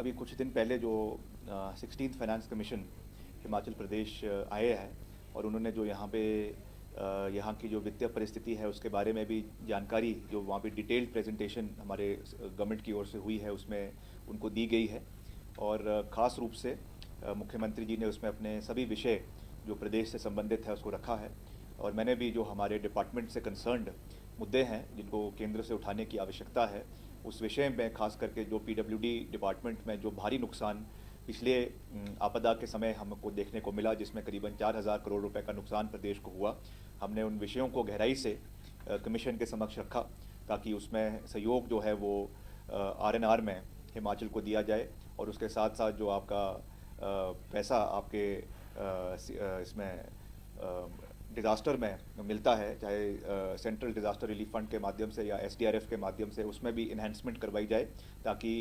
अभी कुछ दिन पहले जो 16th finance commission Himachal Pradesh आए हैं और उन्होंने जो यहाँ पे यहाँ की जो वित्तीय परिस्थिति है उसके बारे में भी जानकारी जो वहाँ पे डिटेल्ड प्रेजेंटेशन हमारे गवर्नमेंट की ओर से हुई है उसमें उनको दी गई है। और ख़ास रूप से मुख्यमंत्री जी ने उसमें अपने सभी विषय जो प्रदेश से संबंधित है उसको रखा है। और मैंने भी जो हमारे डिपार्टमेंट से कंसर्न्ड मुद्दे हैं जिनको केंद्र से उठाने की आवश्यकता है उस विषय में खास करके जो पीडब्ल्यूडी डिपार्टमेंट में जो भारी नुकसान पिछले आपदा के समय हमको देखने को मिला जिसमें करीबन 4,000 करोड़ रुपए का नुकसान प्रदेश को हुआ, हमने उन विषयों को गहराई से कमीशन के समक्ष रखा ताकि उसमें सहयोग जो है वो आरएनआर में हिमाचल को दिया जाए और उसके साथ साथ जो आपका पैसा आपके इसमें डिज़ास्टर में मिलता है चाहे सेंट्रल डिज़ास्टर रिलीफ फंड के माध्यम से या एसडीआरएफ के माध्यम से उसमें भी इन्हेंसमेंट करवाई जाए ताकि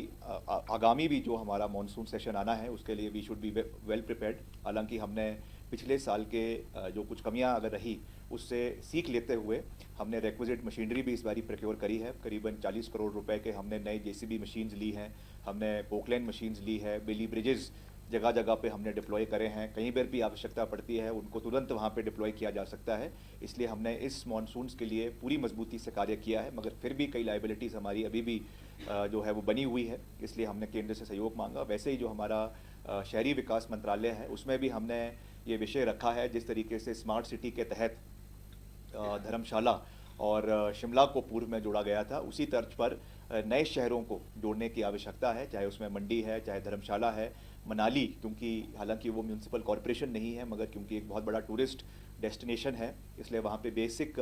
आगामी भी जो हमारा मॉनसून सेशन आना है उसके लिए we should be well prepared. हालांकि हमने पिछले साल के जो कुछ कमियां अगर रही उससे सीख लेते हुए हमने रिक्विजिट मशीनरी भी इस बारी प्रोक्योर करी है। करीबन 40 करोड़ रुपए के हमने नए जेसीबी मशीन्स ली हैं, हमने पोकलैंड मशीन्स ली है, बेली ब्रिजेस जगह जगह पे हमने डिप्लॉय करे हैं। कहीं पर भी आवश्यकता पड़ती है उनको तुरंत वहाँ पे डिप्लॉय किया जा सकता है। इसलिए हमने इस मॉनसून्स के लिए पूरी मजबूती से कार्य किया है, मगर फिर भी कई लाइबिलिटीज़ हमारी अभी भी जो है वो बनी हुई है, इसलिए हमने केंद्र से सहयोग मांगा। वैसे ही जो हमारा शहरी विकास मंत्रालय है उसमें भी हमने ये विषय रखा है जिस तरीके से स्मार्ट सिटी के तहत धर्मशाला और शिमला को पूर्व में जोड़ा गया था, उसी तर्ज पर नए शहरों को जोड़ने की आवश्यकता है, चाहे उसमें मंडी है चाहे धर्मशाला है, मनाली, क्योंकि हालांकि वो म्यूनसिपल कॉरपोरेशन नहीं है मगर क्योंकि एक बहुत बड़ा टूरिस्ट डेस्टिनेशन है इसलिए वहाँ पे बेसिक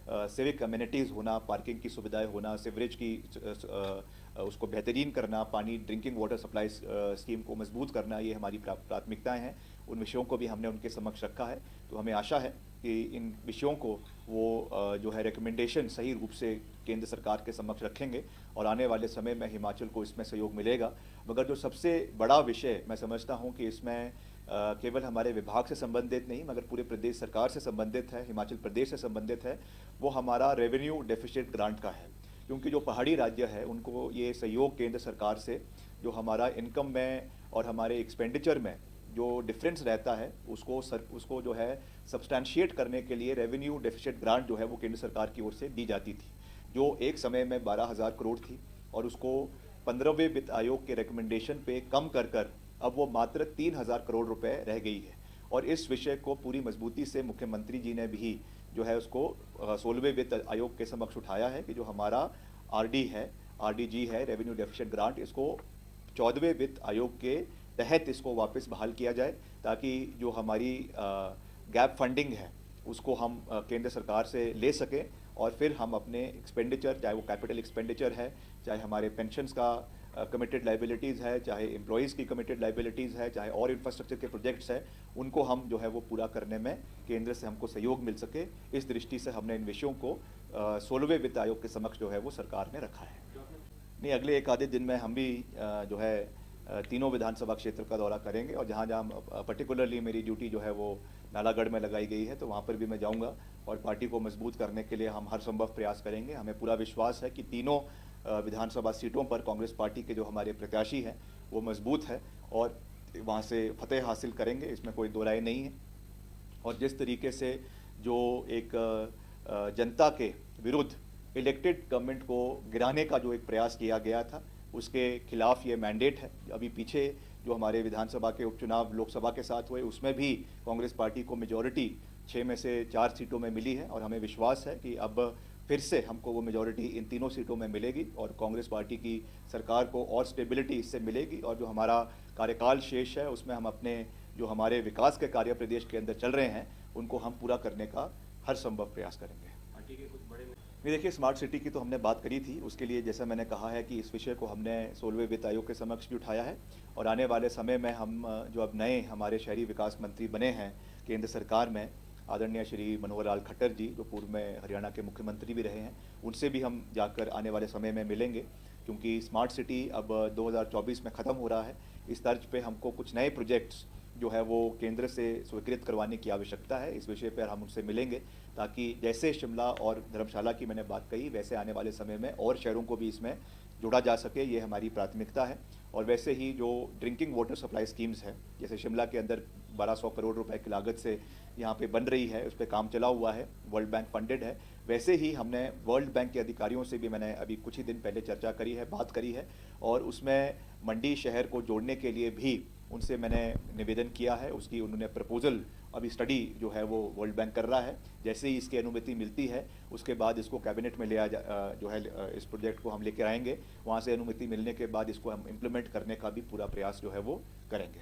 सिविक कम्युनिटीज़ होना, पार्किंग की सुविधाएं होना, सीवरेज की उसको बेहतरीन करना, पानी ड्रिंकिंग वाटर सप्लाई स्कीम को मजबूत करना, ये हमारी प्राथमिकताएं हैं। उन विषयों को भी हमने उनके समक्ष रखा है। तो हमें आशा है कि इन विषयों को वो जो है रिकमेंडेशन सही रूप से केंद्र सरकार के समक्ष रखेंगे और आने वाले समय में हिमाचल को इसमें सहयोग मिलेगा। मगर जो सबसे बड़ा विषय मैं समझता हूँ कि इसमें केवल हमारे विभाग से संबंधित नहीं मगर पूरे प्रदेश सरकार से संबंधित है, हिमाचल प्रदेश से संबंधित है, वो हमारा रेवेन्यू डेफिसिट ग्रांट का है। क्योंकि जो पहाड़ी राज्य है उनको ये सहयोग केंद्र सरकार से जो हमारा इनकम में और हमारे एक्सपेंडिचर में जो डिफरेंस रहता है उसको जो है सब्सटैंशिएट करने के लिए रेवेन्यू डेफिसिट ग्रांट जो है वो केंद्र सरकार की ओर से दी जाती थी, जो एक समय में 12,000 करोड़ थी और उसको 15वें वित्त आयोग के रिकमेंडेशन पे कम कर अब वो मात्र 3,000 करोड़ रुपए रह गई है। और इस विषय को पूरी मजबूती से मुख्यमंत्री जी ने भी जो है उसको 16वें वित्त आयोग के समक्ष उठाया है कि जो हमारा आरडीजी है रेवेन्यू डेफिसिट ग्रांट, इसको 14वें वित्त आयोग के तहत इसको वापस बहाल किया जाए ताकि जो हमारी गैप फंडिंग है उसको हम केंद्र सरकार से ले सकें और फिर हम अपने एक्सपेंडिचर, चाहे वो कैपिटल एक्सपेंडिचर है, चाहे हमारे पेंशन्स का कमिटेड लाइबिलिटीज़ है, चाहे एम्प्लॉयज़ की कमिटेड लाइबिलिटीज़ है, चाहे और इंफ्रास्ट्रक्चर के प्रोजेक्ट्स हैं, उनको हम जो है वो पूरा करने में केंद्र से हमको सहयोग मिल सके। इस दृष्टि से हमने इन विषयों को 16वें वित्त आयोग के समक्ष जो है वो सरकार ने रखा है। नहीं, अगले एक आधे दिन में हम भी जो है तीनों विधानसभा क्षेत्र का दौरा करेंगे और जहाँ जहाँ पर्टिकुलरली मेरी ड्यूटी जो है वो नालागढ़ में लगाई गई है तो वहाँ पर भी मैं जाऊँगा और पार्टी को मजबूत करने के लिए हम हर संभव प्रयास करेंगे। हमें पूरा विश्वास है कि तीनों विधानसभा सीटों पर कांग्रेस पार्टी के जो हमारे प्रत्याशी हैं वो मजबूत है और वहाँ से फतेह हासिल करेंगे, इसमें कोई दो राय नहीं है। और जिस तरीके से जो एक जनता के विरुद्ध इलेक्टेड गवर्नमेंट को गिराने का जो एक प्रयास किया गया था उसके खिलाफ ये मैंडेट है। अभी पीछे जो हमारे विधानसभा के उपचुनाव लोकसभा के साथ हुए उसमें भी कांग्रेस पार्टी को मेजॉरिटी 6 में से 4 सीटों में मिली है और हमें विश्वास है कि अब फिर से हमको वो मेजॉरिटी इन तीनों सीटों में मिलेगी और कांग्रेस पार्टी की सरकार को और स्टेबिलिटी इससे मिलेगी और जो हमारा कार्यकाल शेष है उसमें हम अपने जो हमारे विकास के कार्य प्रदेश के अंदर चल रहे हैं उनको हम पूरा करने का हर संभव प्रयास करेंगे। देखिए, स्मार्ट सिटी की तो हमने बात करी थी, उसके लिए जैसा मैंने कहा है कि इस विषय को हमने 16वें वित्त आयोग के समक्ष भी उठाया है और आने वाले समय में हम जो अब नए हमारे शहरी विकास मंत्री बने हैं केंद्र सरकार में, आदरणीय श्री मनोहर लाल खट्टर जी जो पूर्व में हरियाणा के मुख्यमंत्री भी रहे हैं, उनसे भी हम जाकर आने वाले समय में मिलेंगे क्योंकि स्मार्ट सिटी अब 2024 में ख़त्म हो रहा है। इस तर्ज पे हमको कुछ नए प्रोजेक्ट्स जो है वो केंद्र से स्वीकृत करवाने की आवश्यकता है। इस विषय पर हम उनसे मिलेंगे ताकि जैसे शिमला और धर्मशाला की मैंने बात कही वैसे आने वाले समय में और शहरों को भी इसमें जोड़ा जा सके, ये हमारी प्राथमिकता है। और वैसे ही जो ड्रिंकिंग वाटर सप्लाई स्कीम्स है, जैसे शिमला के अंदर 1200 करोड़ रुपए की लागत से यहाँ पे बन रही है, उस पर काम चला हुआ है, वर्ल्ड बैंक फंडेड है। वैसे ही हमने वर्ल्ड बैंक के अधिकारियों से भी मैंने अभी कुछ ही दिन पहले चर्चा करी है, बात करी है, और उसमें मंडी शहर को जोड़ने के लिए भी उनसे मैंने निवेदन किया है। उसकी उन्होंने प्रपोजल अभी स्टडी जो है वो वर्ल्ड बैंक कर रहा है। जैसे ही इसकी अनुमति मिलती है उसके बाद इसको कैबिनेट में जो है इस प्रोजेक्ट को हम लेकर आएंगे। वहाँ से अनुमति मिलने के बाद इसको हम इम्प्लीमेंट करने का भी पूरा प्रयास जो है वो करेंगे।